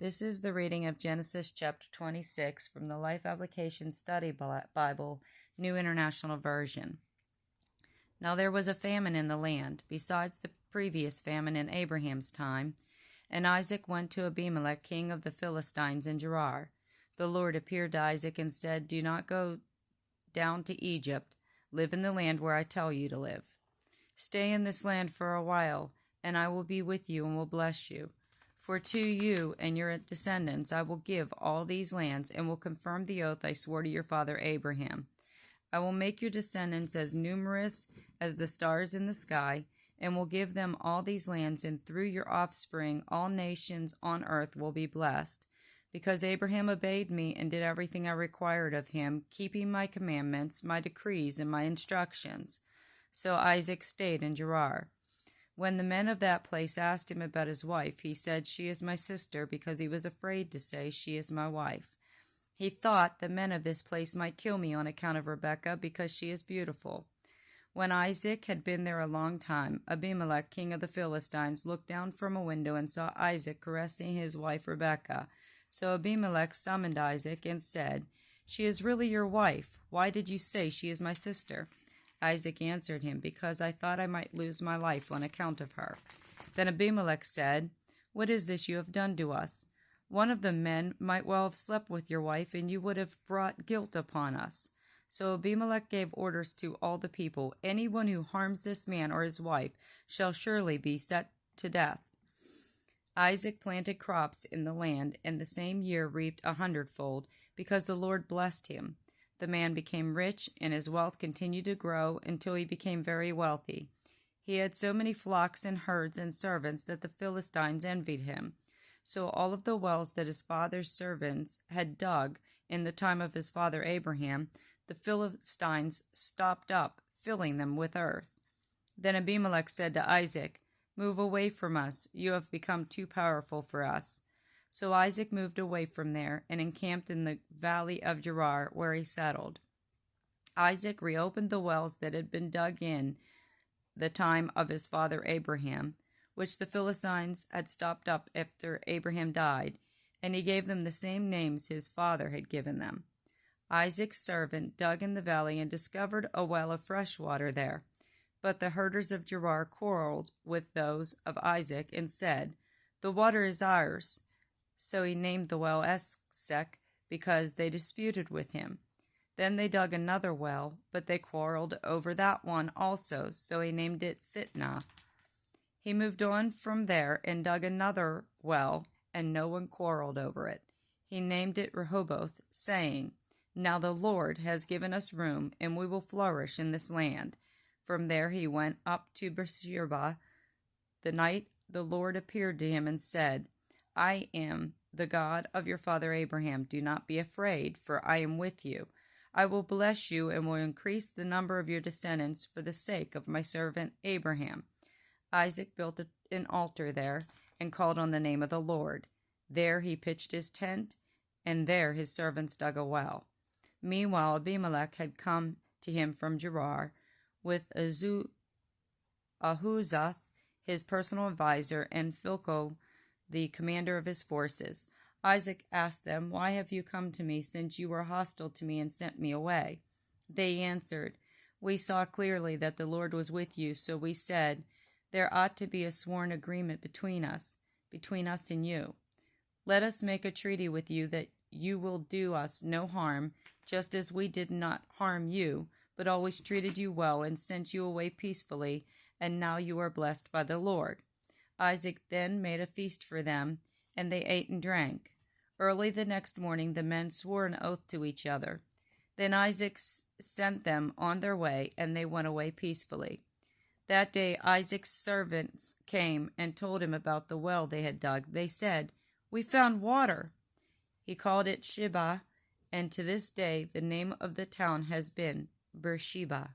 This is the reading of Genesis chapter 26 from the Life Application Study Bible, New International Version. Now there was a famine in the land, besides the previous famine in Abraham's time, and Isaac went to Abimelech, king of the Philistines, in Gerar. The Lord appeared to Isaac and said, "Do not go down to Egypt. Live in the land where I tell you to live. Stay in this land for a while, and I will be with you and will bless you. For to you and your descendants I will give all these lands, and will confirm the oath I swore to your father Abraham. I will make your descendants as numerous as the stars in the sky, and will give them all these lands, and through your offspring all nations on earth will be blessed. Because Abraham obeyed me and did everything I required of him, keeping my commandments, my decrees, and my instructions." So Isaac stayed in Gerar. When the men of that place asked him about his wife, he said, "She is my sister," because he was afraid to say, "She is my wife." He thought the men of this place might kill me on account of Rebekah, because she is beautiful. When Isaac had been there a long time, Abimelech, king of the Philistines, looked down from a window and saw Isaac caressing his wife Rebekah. So Abimelech summoned Isaac and said, "She is really your wife. Why did you say she is my sister?" Isaac answered him, "Because I thought I might lose my life on account of her." Then Abimelech said, "What is this you have done to us? One of the men might well have slept with your wife, and you would have brought guilt upon us." So Abimelech gave orders to all the people, "Anyone who harms this man or his wife shall surely be set to death." Isaac planted crops in the land, and the same year reaped 100-fold, because the Lord blessed him. The man became rich, and his wealth continued to grow until he became very wealthy. He had so many flocks and herds and servants that the Philistines envied him. So all of the wells that his father's servants had dug in the time of his father Abraham, the Philistines stopped up, filling them with earth. Then Abimelech said to Isaac, "Move away from us. You have become too powerful for us." So Isaac moved away from there and encamped in the valley of Gerar, where he settled. Isaac reopened the wells that had been dug in the time of his father Abraham, which the Philistines had stopped up after Abraham died, and he gave them the same names his father had given them. Isaac's servant dug in the valley and discovered a well of fresh water there. But the herders of Gerar quarreled with those of Isaac and said, "The water is ours." So he named the well Esek, because they disputed with him. Then they dug another well, but they quarreled over that one also, so he named it Sitnah. He moved on from there and dug another well, and no one quarreled over it. He named it Rehoboth, saying, "Now the Lord has given us room, and we will flourish in this land." From there he went up to Beersheba. The night the Lord appeared to him and said, "I am the God of your father Abraham. Do not be afraid, for I am with you. I will bless you and will increase the number of your descendants for the sake of my servant Abraham." Isaac built an altar there and called on the name of the Lord. There he pitched his tent, and there his servants dug a well. Meanwhile Abimelech had come to him from Gerar with Ahuzath, his personal advisor, and Phicol, the commander of his forces. Isaac asked them, "Why have you come to me, since you were hostile to me and sent me away?" They answered, "We saw clearly that the Lord was with you, so we said, there ought to be a sworn agreement between us and you. Let us make a treaty with you that you will do us no harm, just as we did not harm you, but always treated you well and sent you away peacefully, and now you are blessed by the Lord." Isaac then made a feast for them, and they ate and drank. Early the next morning the men swore an oath to each other. Then Isaac sent them on their way, and they went away peacefully. That day Isaac's servants came and told him about the well they had dug. They said, "We found water." He called it Sheba, and to this day the name of the town has been Beersheba.